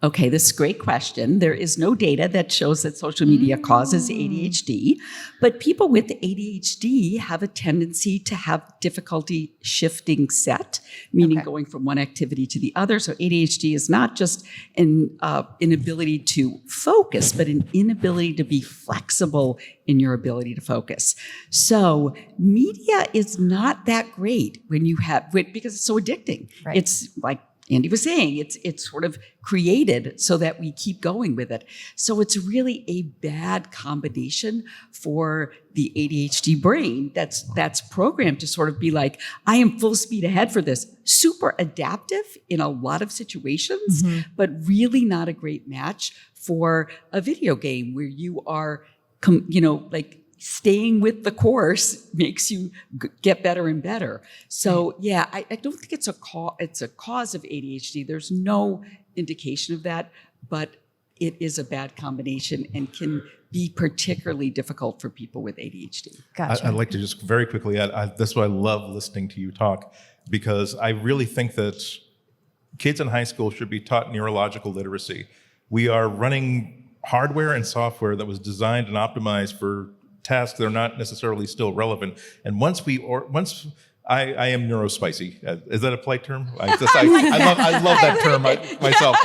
Okay, this is a great question. There is no data that shows that social media causes ADHD, but people with ADHD have a tendency to have difficulty shifting set, meaning going from one activity to the other. So ADHD is not just an inability to focus, but an inability to be flexible in your ability to focus. So media is not that great because it's so addicting. Right. It's like Andy was saying, it's sort of created so that we keep going with it. So it's really a bad combination for the ADHD brain that's programmed to sort of be like, I am full speed ahead for this. Super adaptive in a lot of situations, but really not a great match for a video game where you are, staying with the course makes you get better and better. So I don't think it's a cause of ADHD. There's no indication of that, but it is a bad combination and can be particularly difficult for people with ADHD. Gotcha. I'd like to just very quickly add, that's why I love listening to you talk, because I really think that kids in high school should be taught neurological literacy. We are running hardware and software that was designed and optimized for tasks that are not necessarily still relevant. And once I am neurospicy. Is that a polite term? I love that term myself.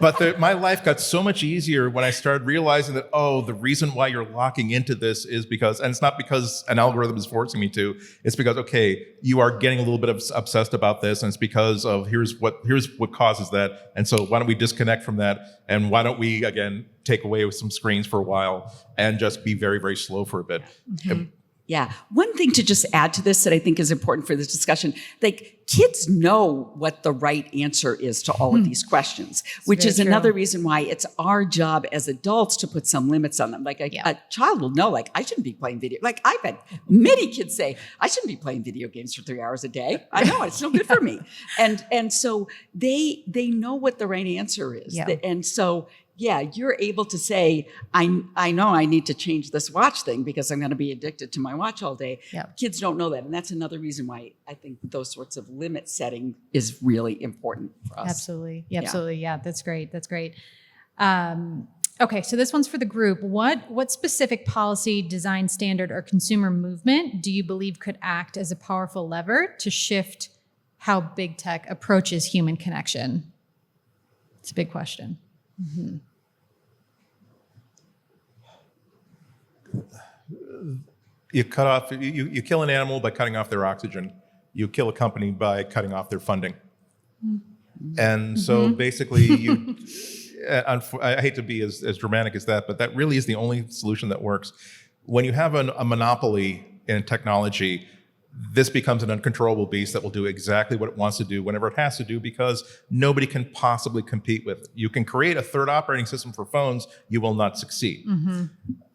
But my life got so much easier when I started realizing that, the reason why you're locking into this is because, and it's not because an algorithm is forcing me to, it's because, okay, you are getting a little bit obsessed about this, and it's because of here's what causes that. And so why don't we disconnect from that? And why don't we, again, take away with some screens for a while and just be very, very slow for a bit? Mm-hmm. Yeah. One thing to just add to this that I think is important for this discussion, like kids know what the right answer is to all of these questions, which is another reason why it's our job as adults to put some limits on them. Like a child will know, like, I shouldn't be playing video. Like I've had many kids say, I shouldn't be playing video games for 3 hours a day. I know it's no good for me. And so they know what the right answer is. Yeah. And so you're able to say, I know I need to change this watch thing because I'm going to be addicted to my watch all day. Yep. Kids don't know that. And that's another reason why I think those sorts of limit setting is really important for us. Absolutely. Yeah, absolutely. Yeah, that's great. That's great. Okay, so this one's for the group. What specific policy, design standard, or consumer movement do you believe could act as a powerful lever to shift how big tech approaches human connection? It's a big question. Mm-hmm. You cut off. You kill an animal by cutting off their oxygen. You kill a company by cutting off their funding. And so basically, I hate to be as dramatic as that, but that really is the only solution that works. When you have a monopoly in technology, this becomes an uncontrollable beast that will do exactly what it wants to do whenever it has to do, because nobody can possibly compete with it. You can create a third operating system for phones, you will not succeed. Mm-hmm.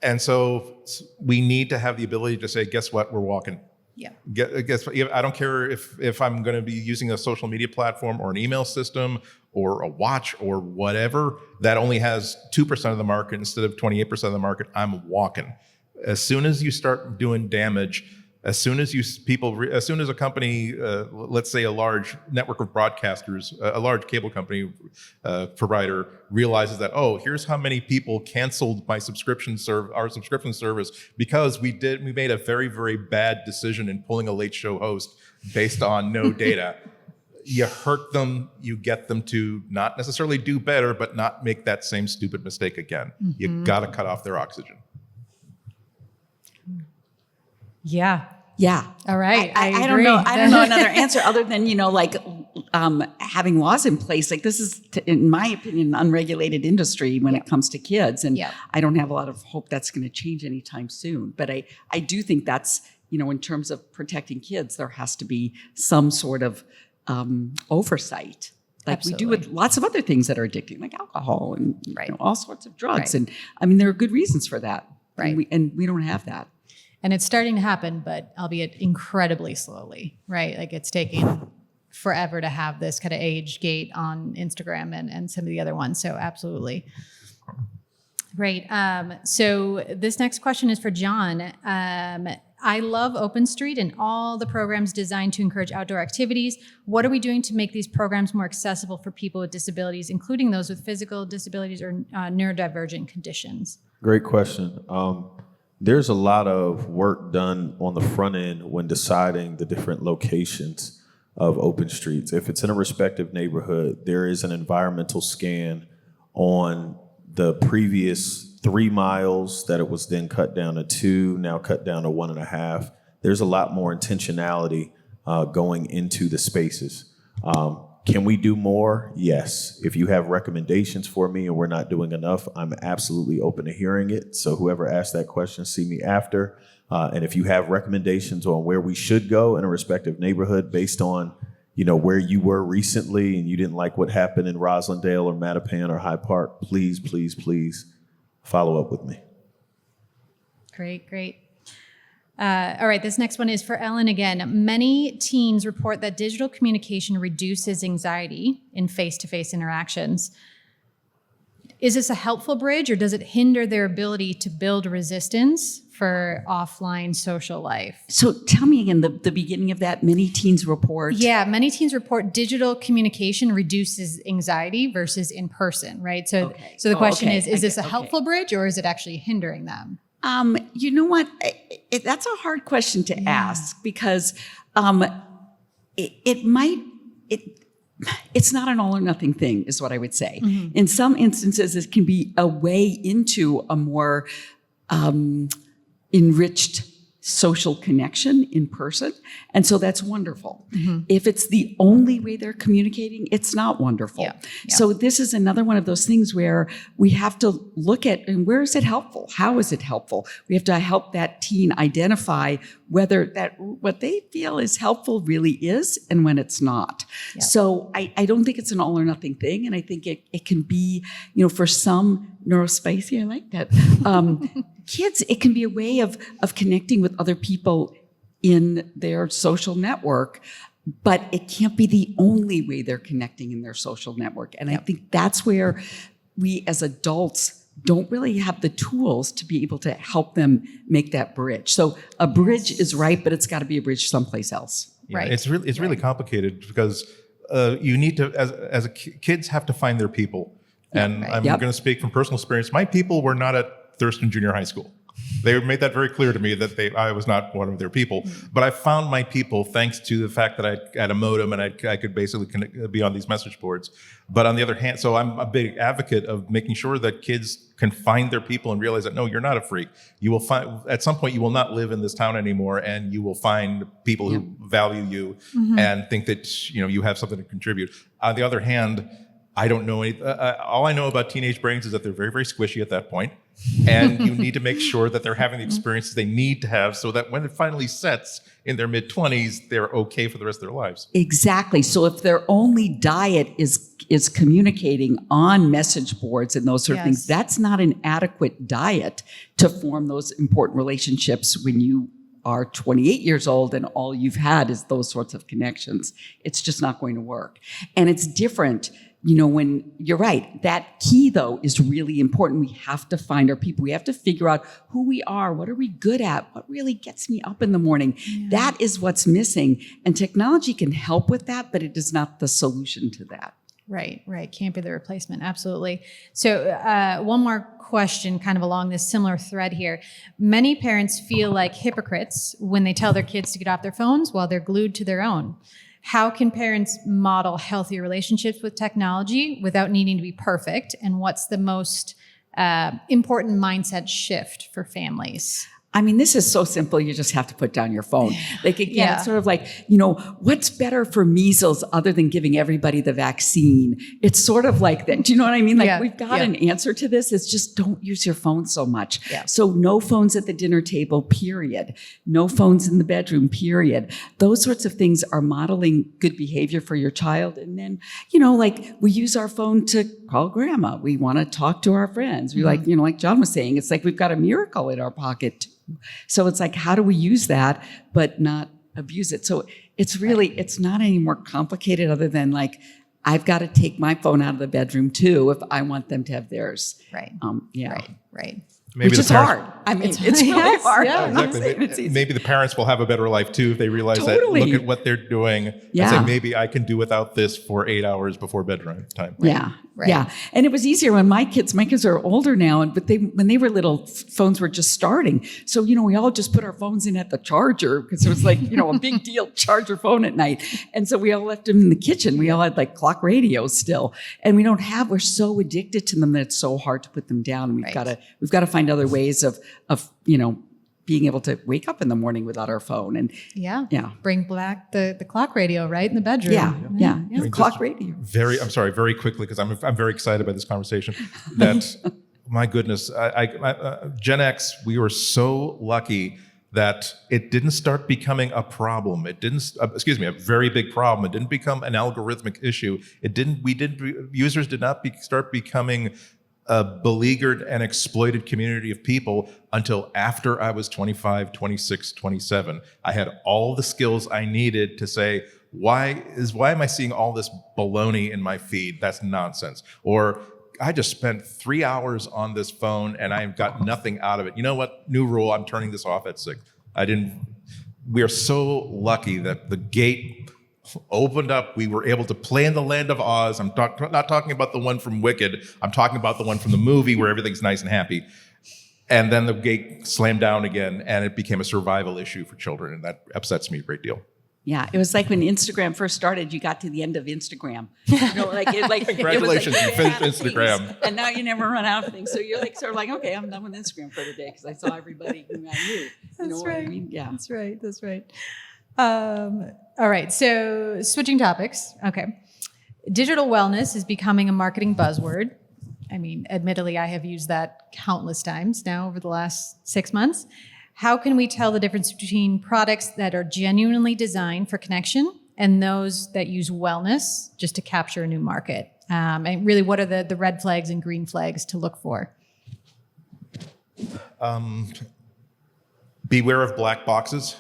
And so we need to have the ability to say, guess what, we're walking. Yeah. Guess what? I don't care if I'm going to be using a social media platform or an email system or a watch or whatever that only has 2% of the market instead of 28% of the market. I'm walking. As soon as you start doing damage, as soon as a company, let's say a large network of broadcasters, a large cable company provider realizes that, here's how many people canceled our subscription service because we made a very, very bad decision in pulling a late show host based on no data. You hurt them, you get them to not necessarily do better, but not make that same stupid mistake again. Mm-hmm. You got to cut off their oxygen. Yeah. Yeah. All right. I don't know. I don't know another answer other than, having laws in place. Like this is, in my opinion, an unregulated industry when it comes to kids. And I don't have a lot of hope that's going to change anytime soon. But I do think that's, in terms of protecting kids, there has to be some sort of oversight. Like Absolutely. We do with lots of other things that are addicting, like alcohol and all sorts of drugs. Right. And I mean, there are good reasons for that. Right. And we don't have that. And it's starting to happen, but albeit incredibly slowly, right? Like it's taking forever to have this kind of age gate on Instagram and some of the other ones. So absolutely. Great. So this next question is for John. I love OpenStreet and all the programs designed to encourage outdoor activities. What are we doing to make these programs more accessible for people with disabilities, including those with physical disabilities or neurodivergent conditions? Great question. There's a lot of work done on the front end when deciding the different locations of open streets. If it's in a respective neighborhood, there is an environmental scan on the previous 3 miles that it was then cut down to 2, now cut down to 1.5. There's a lot more intentionality going into the spaces. Can we do more? Yes. If you have recommendations for me and we're not doing enough, I'm absolutely open to hearing it. So whoever asked that question, see me after. And if you have recommendations on where we should go in a respective neighborhood based on, where you were recently and you didn't like what happened in Roslindale or Mattapan or Hyde Park, please, please, please follow up with me. Great. All right, this next one is for Ellen again. Many teens report that digital communication reduces anxiety in face-to-face interactions. Is this a helpful bridge, or does it hinder their ability to build resistance for offline social life? So tell me again, the beginning of that, many teens report. Yeah, many teens report digital communication reduces anxiety versus in person, right? So the question is this a helpful bridge, or is it actually hindering them? You know what? That's a hard question to ask because it's not an all or nothing thing, is what I would say. In some instances, it can be a way into a more enriched social connection in person. And so that's wonderful. If it's the only way they're communicating, it's not wonderful. So this is another one of those things where we have to look at, and where is it helpful? How is it helpful? We have to help that teen identify whether that what they feel is helpful really is and when it's not. So I don't think it's an all or nothing thing. And I think it can be, for some neurospicy, I like that. Kids, it can be a way of connecting with other people in their social network, but it can't be the only way they're connecting in their social network. And I think that's where we as adults don't really have the tools to be able to help them make that bridge. So a bridge is right, but it's got to be a bridge someplace else. Right. It's really complicated because you need to, kids have to find their people. And I'm going to speak from personal experience. My people were not at Thurston Junior High School. They made that very clear to me that I was not one of their people. But I found my people thanks to the fact that I had a modem and I could basically be on these message boards. But on the other hand, so I'm a big advocate of making sure that kids can find their people and realize that, no, you're not a freak. You will find, at some point, you will not live in this town anymore, and you will find people who value you and think that, you have something to contribute. On the other hand, I don't know any. All I know about teenage brains is that they're very, very squishy at that point, and you need to make sure that they're having the experiences they need to have, so that when it finally sets in their mid-20s, they're okay for the rest of their lives. Exactly. So if their only diet is communicating on message boards and those sort of things, that's not an adequate diet to form those important relationships when you are 28 years old and all you've had is those sorts of connections. It's just not going to work. And it's different. When you're right, that key though is really important. We have to find our people. We have to figure out who we are. What are we good at? What really gets me up in the morning? That is what's missing. And technology can help with that, but it is not the solution to that. Right. Can't be the replacement. Absolutely. So one more question kind of along this similar thread here. Many parents feel like hypocrites when they tell their kids to get off their phones while they're glued to their own. How can parents model healthier relationships with technology without needing to be perfect? And what's the most important mindset shift for families? I mean, this is so simple. You just have to put down your phone. Like, again, it's sort of like, what's better for measles other than giving everybody the vaccine? It's sort of like that. Do you know what I mean? Like, we've got an answer to this. It's just don't use your phone so much. So no phones at the dinner table, period. No phones in the bedroom, period. Those sorts of things are modeling good behavior for your child. And then, like we use our phone to call grandma. We want to talk to our friends. We like John was saying, it's like we've got a miracle in our pocket. So it's like, how do we use that but not abuse it? So it's really, it's not any more complicated other than like, I've got to take my phone out of the bedroom too if I want them to have theirs. Right. Right. Maybe which is hard. I mean, it's really hard. Exactly. Maybe the parents will have a better life too if they realize that, look at what they're doing and say, maybe I can do without this for 8 hours before bedtime time. Yeah. And it was easier when my kids are older now, but when they were little, phones were just starting. So, we all just put our phones in at the charger because it was like, a big deal, charge your phone at night. And so we all left them in the kitchen. We all had like clock radios still. And we're so addicted to them that it's so hard to put them down. And we've got to find other ways of being able to wake up in the morning without our phone. And bring back the clock radio right in the bedroom. I mean, clock radio. Very quickly, because I'm very excited by this conversation. That my goodness, Gen X, we were so lucky that it didn't start becoming a problem. It didn't, a very big problem. It didn't become an algorithmic issue. Users did not start becoming a beleaguered and exploited community of people until after I was 25, 26, 27. I had all the skills I needed to say, why am I seeing all this baloney in my feed? That's nonsense. Or I just spent 3 hours on this phone and I've got nothing out of it. You know what? New rule, I'm turning this off at 6. We are so lucky that the gate opened up. We were able to play in the land of Oz. I'm not talking about the one from Wicked. I'm talking about the one from the movie where everything's nice and happy. And then the gate slammed down again and it became a survival issue for children. And that upsets me a great deal. Yeah, it was like when Instagram first started, you got to the end of Instagram. Congratulations, you finished Instagram. And now you never run out of things. So you're like, sort of like, okay, I'm done with Instagram for the day because I saw everybody who I knew. You know what I mean? Yeah. That's right. That's right. All right. So switching topics. Okay. Digital wellness is becoming a marketing buzzword. I mean, admittedly, I have used that countless times now over the last 6 months. How can we tell the difference between products that are genuinely designed for connection and those that use wellness just to capture a new market? And really, what are the red flags and green flags to look for? Beware of black boxes.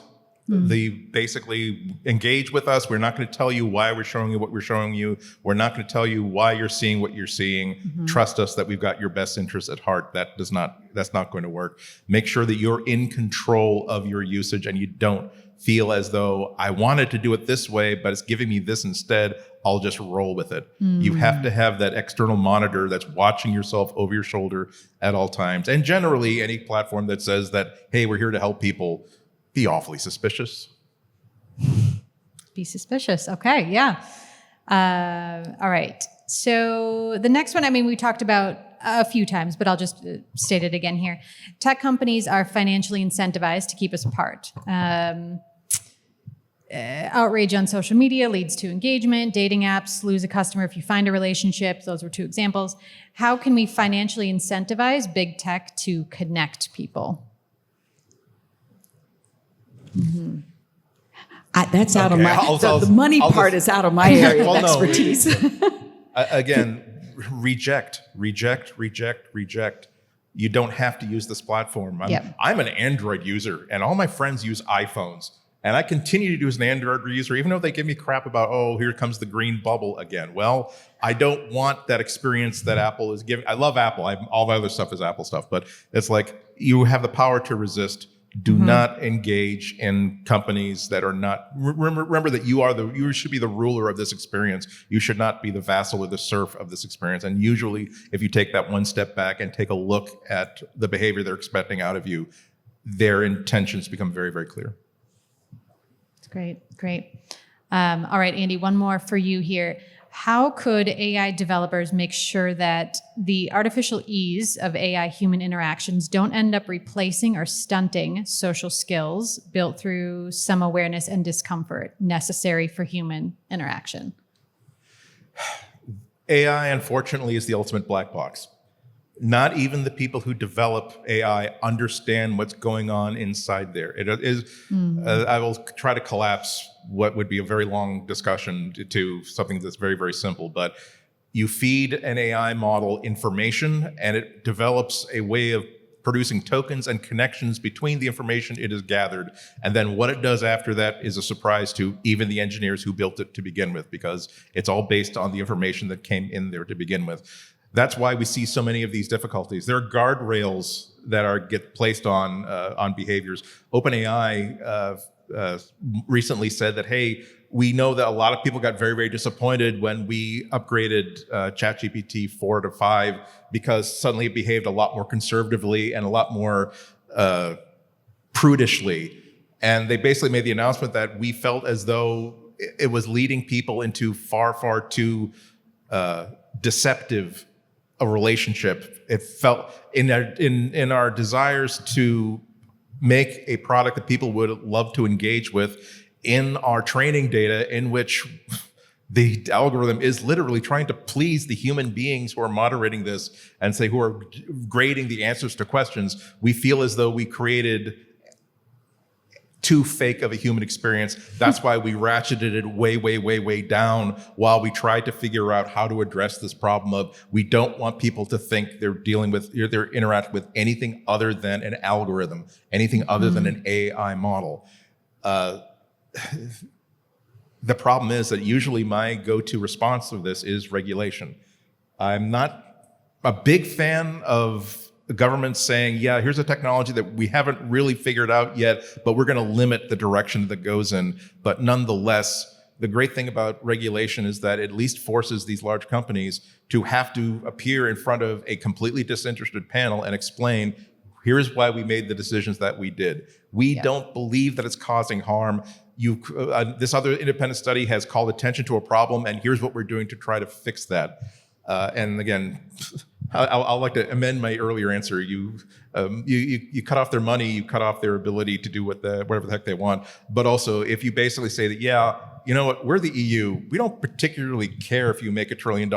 They basically engage with us. We're not going to tell you why we're showing you what we're showing you. We're not going to tell you why you're seeing what you're seeing. Trust us that we've got your best interests at heart. That's not going to work. Make sure that you're in control of your usage and you don't feel as though I wanted to do it this way, but it's giving me this instead. I'll just roll with it. You have to have that external monitor that's watching yourself over your shoulder at all times. And generally, any platform that says that, hey, we're here to help people, be awfully suspicious. Be suspicious. Okay, yeah. All right. So the next one, I mean, we talked about a few times, but I'll just state it again here. Tech companies are financially incentivized to keep us apart. Outrage on social media leads to engagement. Dating apps lose a customer if you find a relationship. Those were 2 examples. How can we financially incentivize big tech to connect people? That's out of Okay, my. The money part is out of my area of expertise. Again, reject. You don't have to use this platform. I'm an Android user, and all my friends use iPhones. And I continue to use an Android user, even though they give me crap about, oh, here comes the green bubble again. Well, I don't want that experience that Apple is giving. I love Apple. All my other stuff is Apple stuff. But it's like you have the power to resist. Do not engage in companies that are not. Remember that you should be the ruler of this experience. You should not be the vassal or the serf of this experience. And usually, if you take that one step back and take a look at the behavior they're expecting out of you, their intentions become very, very clear. That's great. All right, Andy, one more for you here. How could AI developers make sure that the artificial ease of AI human interactions don't end up replacing or stunting social skills built through some awareness and discomfort necessary for human interaction? AI, unfortunately, is the ultimate black box. Not even the people who develop AI understand what's going on inside there. It is. I will try to collapse what would be a very long discussion to something that's very, very simple. But you feed an AI model information, and it develops a way of producing tokens and connections between the information it has gathered. And then what it does after that is a surprise to even the engineers who built it to begin with, because it's all based on the information that came in there to begin with. That's why we see so many of these difficulties. There are guardrails that get placed on behaviors. OpenAI recently said that, hey, we know that a lot of people got very, very disappointed when we upgraded ChatGPT 4 to 5 because suddenly it behaved a lot more conservatively and a lot more prudishly. And they basically made the announcement that we felt as though it was leading people into far, far too deceptive a relationship. It felt in our desires to make a product that people would love to engage with in our training data, in which the algorithm is literally trying to please the human beings who are moderating this and say who are grading the answers to questions. We feel as though we created too fake of a human experience. That's why we ratcheted it way, way, way, way down while we tried to figure out how to address this problem of we don't want people to think they're interacting with anything other than an algorithm, anything other than an AI model. The problem is that usually my go-to response to this is regulation. I'm not a big fan of the government saying, yeah, here's a technology that we haven't really figured out yet, but we're going to limit the direction that goes in. But nonetheless, the great thing about regulation is that it at least forces these large companies to have to appear in front of a completely disinterested panel and explain, here's why we made the decisions that we did. We don't believe that it's causing harm. this other independent study has called attention to a problem, and here's what we're doing to try to fix that. And again, I'll like to amend my earlier answer. You cut off their money, you cut off their ability to do whatever the heck they want. But also, if you basically say that, yeah, you know what, we're the EU. We don't particularly care if you make $1 trillion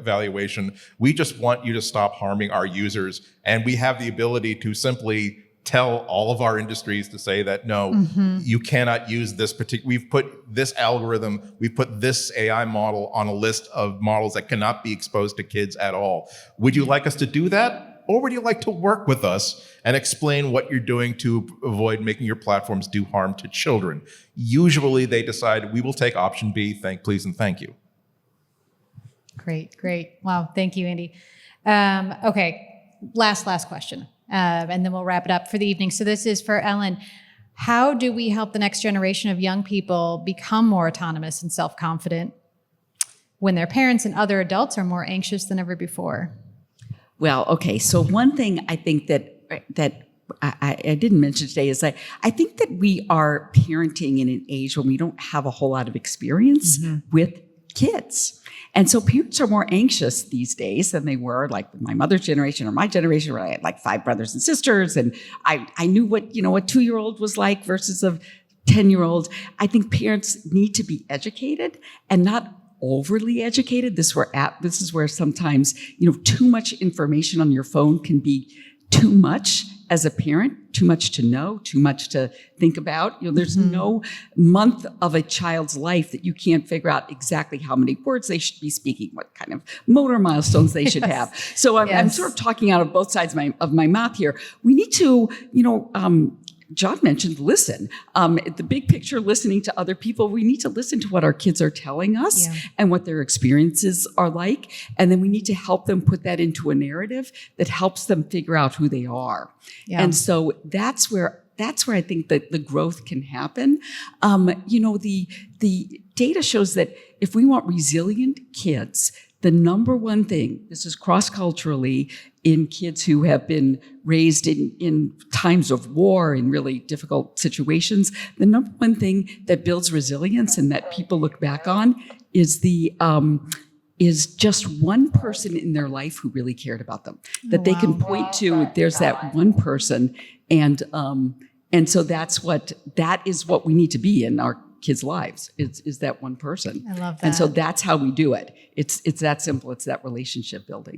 valuation. We just want you to stop harming our users. And we have the ability to simply tell all of our industries to say that, no, you cannot use this particular, we've put this algorithm, we've put this AI model on a list of models that cannot be exposed to kids at all. Would you like us to do that? Or would you like to work with us and explain what you're doing to avoid making your platforms do harm to children? Usually they decide, we will take option B, please and thank you. Great. Wow, thank you, Andy. Okay, last question. And then we'll wrap it up for the evening. So this is for Ellen. How do we help the next generation of young people become more autonomous and self-confident when their parents and other adults are more anxious than ever before? Well, okay. So one thing I think that I didn't mention today is that I think that we are parenting in an age when we don't have a whole lot of experience with kids. And so parents are more anxious these days than they were like my mother's generation or my generation, where I had like 5 brothers and sisters. And I knew what, a 2-year-old was like versus a 10-year-old. I think parents need to be educated and not overly educated. This is where sometimes, too much information on your phone can be too much as a parent, too much to know, too much to think about. There's no month of a child's life that you can't figure out exactly how many words they should be speaking, what kind of motor milestones they should have. So I'm sort of talking out of both sides of my mouth here. We need to, John mentioned listen. The big picture, listening to other people. We need to listen to what our kids are telling us and what their experiences are like. And then we need to help them put that into a narrative that helps them figure out who they are. Yeah. And so that's where I think that the growth can happen. The data shows that if we want resilient kids, the number one thing, this is cross-culturally, in kids who have been raised in times of war, in really difficult situations, the number one thing that builds resilience and that people look back on is is just one person in their life who really cared about them. That they can point to, there's that one person, and so that is what we need to be in our kids' lives, is that one person. I love that. And so that's how we do it. It's that simple. It's that relationship building.